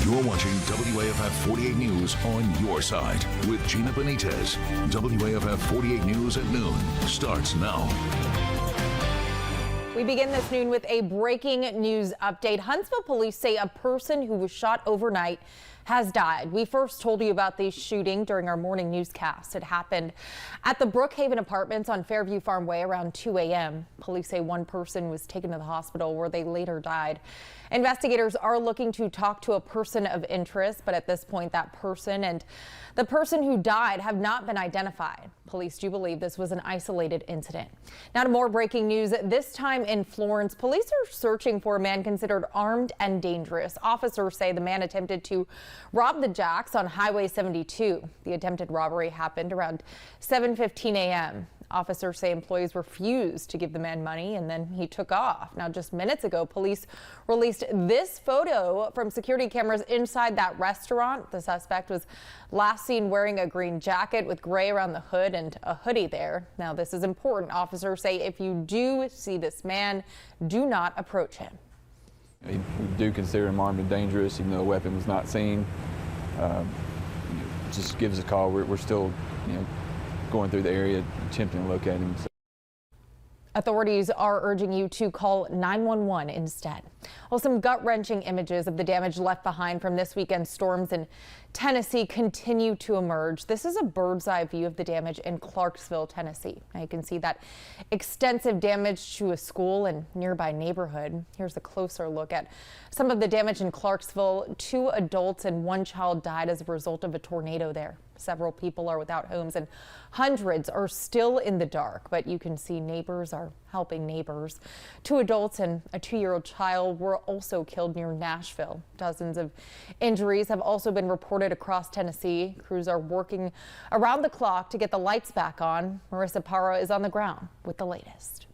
You're watching WAFF 48 News on your side with Gina Benitez. WAFF 48 News at noon starts now. We begin this noon with a breaking news update. Huntsville police say a person who was shot overnight has died. We first told you about the shooting during our morning newscast. It happened at the Brookhaven Apartments on Fairview Farm Way around 2 a.m. Police say one person was taken to the hospital where they later died. Investigators are looking to talk to a person of interest, but at this point that person and the person who died have not been identified. Police do believe this was an isolated incident. Now to more breaking news, this time in Florence, police are searching for a man considered armed and dangerous. Officers say the man attempted to rob the Jacks on Highway 72. The attempted robbery happened around 7:15 a.m. Officers say employees refused to give the man money and then he took off. Now, just minutes ago, police released this photo from security cameras inside that restaurant. The suspect was last seen wearing a green jacket with gray around the hood and a hoodie there. Now, this is important. Officers say if you do see this man, do not approach him. We do consider him armed and dangerous, even though a weapon was not seen. Just give us a call. We're still, going through the area, attempting to locate him. Authorities are urging you to call 911 instead. Well, some gut-wrenching images of the damage left behind from this weekend's storms in Tennessee continue to emerge. This is a bird's eye view of the damage in Clarksville, Tennessee. Now you can see that extensive damage to a school and nearby neighborhood. Here's a closer look at some of the damage in Clarksville. 2 adults and 1 child died as a result of a tornado there. Several people are without homes and hundreds are still in the dark, but you can see neighbors are helping neighbors. 2 adults and a 2-year-old child were also killed near Nashville. Dozens of injuries have also been reported across Tennessee. Crews are working around the clock to get the lights back on. Marissa Parra is on the ground with the latest.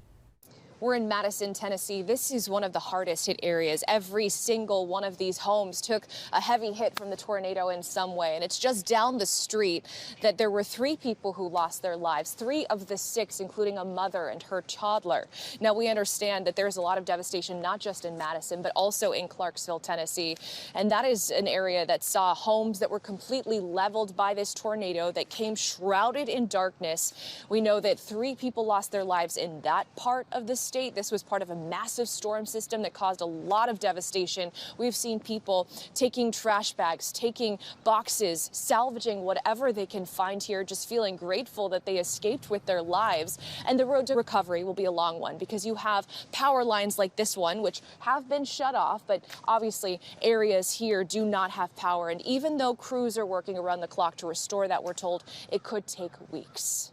We're in Madison, Tennessee. This is one of the hardest hit areas. Every single one of these homes took a heavy hit from the tornado in some way. And it's just down the street that there were 3 people who lost their lives, 3 of the 6, including a mother and her toddler. Now, we understand that there's a lot of devastation, not just in Madison, but also in Clarksville, Tennessee. And that is an area that saw homes that were completely leveled by this tornado that came shrouded in darkness. We know that 3 people lost their lives in that part of the state. This was part of a massive storm system that caused a lot of devastation. We've seen people taking trash bags, taking boxes, salvaging whatever they can find here, just feeling grateful that they escaped with their lives. And the road to recovery will be a long one because you have power lines like this one, which have been shut off, but obviously areas here do not have power. And even though crews are working around the clock to restore that, we're told it could take weeks.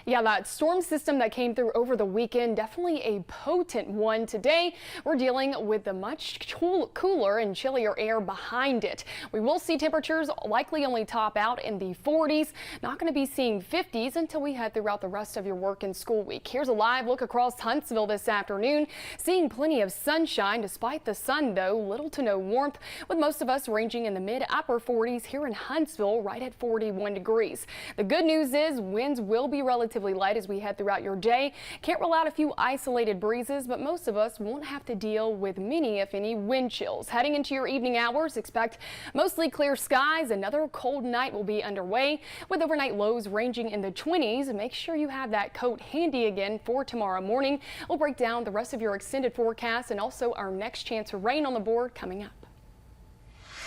Yeah, that storm system that came through over the weekend, definitely a potent one. Today, we're dealing with the much cooler and chillier air behind it. We will see temperatures likely only top out in the 40s. Not going to be seeing 50s until we head throughout the rest of your work and school week. Here's a live look across Huntsville this afternoon. Seeing plenty of sunshine despite the sun, though. Little to no warmth, with most of us ranging in the mid-upper 40s here in Huntsville, right at 41 degrees. The good news is winds will be relatively light as we head throughout your day. Can't rule out a few isolated breezes, but most of us won't have to deal with many, if any, wind chills. Heading into your evening hours, expect mostly clear skies. Another cold night will be underway with overnight lows ranging in the 20s. Make sure you have that coat handy again for tomorrow morning. We'll break down the rest of your extended forecast and also our next chance of rain on the board coming up.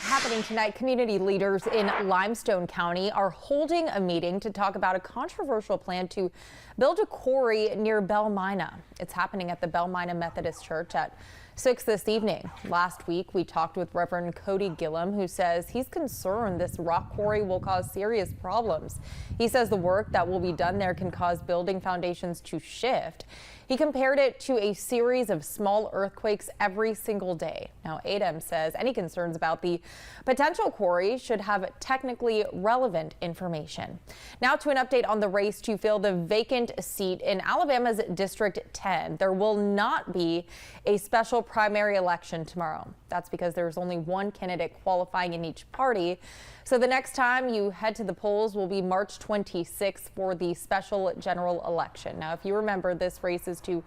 Happening tonight, community leaders in Limestone County are holding a meeting to talk about a controversial plan to build a quarry near Belle Mina. It's happening at the Belle Mina Methodist Church at 6 this evening. Last week, we talked with Reverend Cody Gillum, who says he's concerned this rock quarry will cause serious problems. He says the work that will be done there can cause building foundations to shift. He compared it to a series of small earthquakes every single day. Now, ADEM says any concerns about the potential quarry should have technically relevant information. Now to an update on the race to fill the vacant seat in Alabama's District 10. There will not be a special primary election tomorrow. That's because there's only one candidate qualifying in each party. So the next time you head to the polls will be March 26th for the special general election. Now, if you remember, this race is was to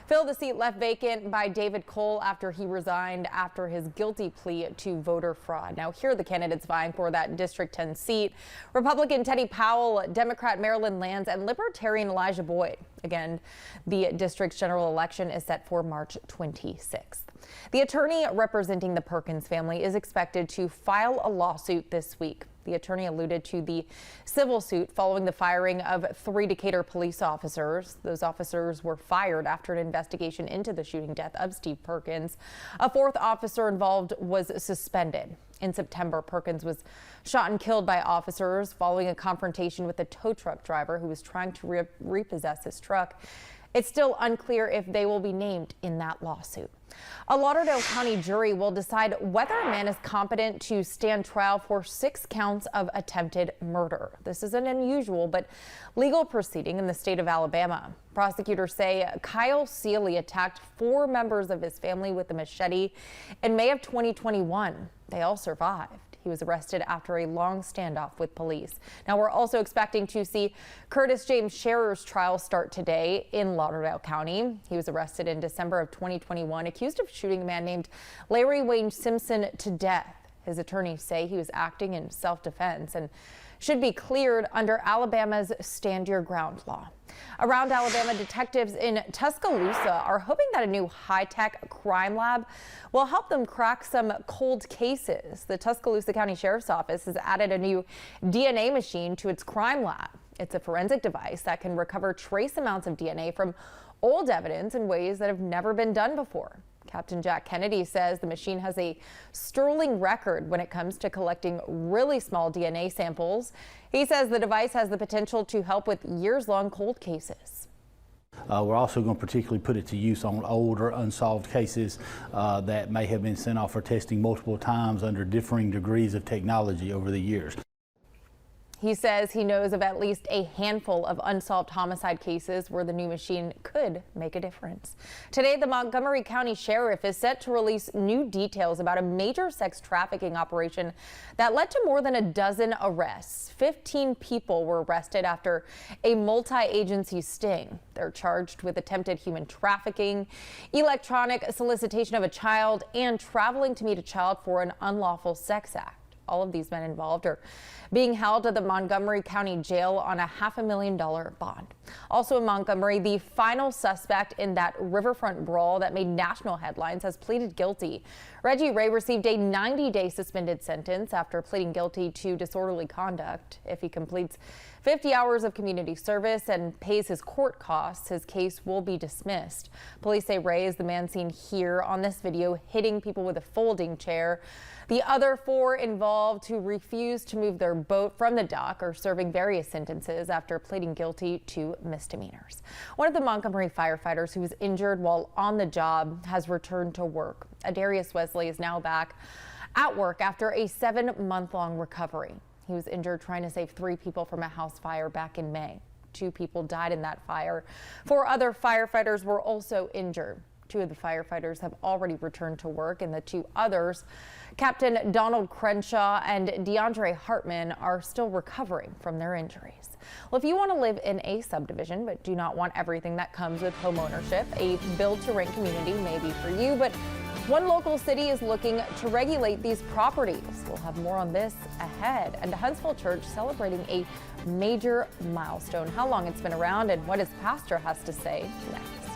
fill the seat left vacant by David Cole after he resigned after his guilty plea to voter fraud. Now, here are the candidates vying for that District 10 seat. Republican Teddy Powell, Democrat Marilyn Lands, and Libertarian Elijah Boyd. Again, the district's general election is set for March 26th. The attorney representing the Perkins family is expected to file a lawsuit this week. The attorney alluded to the civil suit following the firing of 3 Decatur police officers. Those officers were fired after an investigation into the shooting death of Steve Perkins. A 4th officer involved was suspended. In September, Perkins was shot and killed by officers following a confrontation with a tow truck driver who was trying to repossess his truck. It's still unclear if they will be named in that lawsuit. A Lauderdale County jury will decide whether a man is competent to stand trial for 6 counts of attempted murder. This is an unusual but legal proceeding in the state of Alabama. Prosecutors say Kyle Seeley attacked 4 members of his family with a machete in May of 2021. They all survived. He was arrested after a long standoff with police. Now, we're also expecting to see Curtis James Scherer's trial start today in Lauderdale County. He was arrested in December of 2021, accused of shooting a man named Larry Wayne Simpson to death. His attorneys say he was acting in self-defense and should be cleared under Alabama's Stand Your Ground law. Around Alabama, detectives in Tuscaloosa are hoping that a new high-tech crime lab will help them crack some cold cases. The Tuscaloosa County Sheriff's Office has added a new DNA machine to its crime lab. It's a forensic device that can recover trace amounts of DNA from old evidence in ways that have never been done before. Captain Jack Kennedy says the machine has a sterling record when it comes to collecting really small DNA samples. He says the device has the potential to help with years-long cold cases. We're also going to particularly put it to use on older unsolved cases that may have been sent off for testing multiple times under differing degrees of technology over the years. He says he knows of at least a handful of unsolved homicide cases where the new machine could make a difference. Today, the Montgomery County Sheriff is set to release new details about a major sex trafficking operation that led to more than a dozen arrests. 15 people were arrested after a multi-agency sting. They're charged with attempted human trafficking, electronic solicitation of a child, and traveling to meet a child for an unlawful sex act. All of these men involved are being held at the Montgomery County Jail on a $500,000 bond. Also in Montgomery, the final suspect in that riverfront brawl that made national headlines has pleaded guilty. Reggie Ray received a 90-day suspended sentence after pleading guilty to disorderly conduct. If he completes 50 hours of community service and pays his court costs, his case will be dismissed. Police say Ray is the man seen here on this video hitting people with a folding chair. The other 4 involved who refused to move their boat from the dock are serving various sentences after pleading guilty to misdemeanors. One of the Montgomery firefighters who was injured while on the job has returned to work. Adarius Wesley is now back at work after a 7-month-long recovery. He was injured trying to save 3 people from a house fire back in May. 2 people died in that fire. 4 other firefighters were also injured. 2 of the firefighters have already returned to work, and the 2 others, Captain Donald Crenshaw and DeAndre Hartman, are still recovering from their injuries. Well, if you want to live in a subdivision but do not want everything that comes with home ownership, a build-to-rent community may be for you, but one local city is looking to regulate these properties. We'll have more on this ahead. And Huntsville Church celebrating a major milestone. How long it's been around and what his pastor has to say next.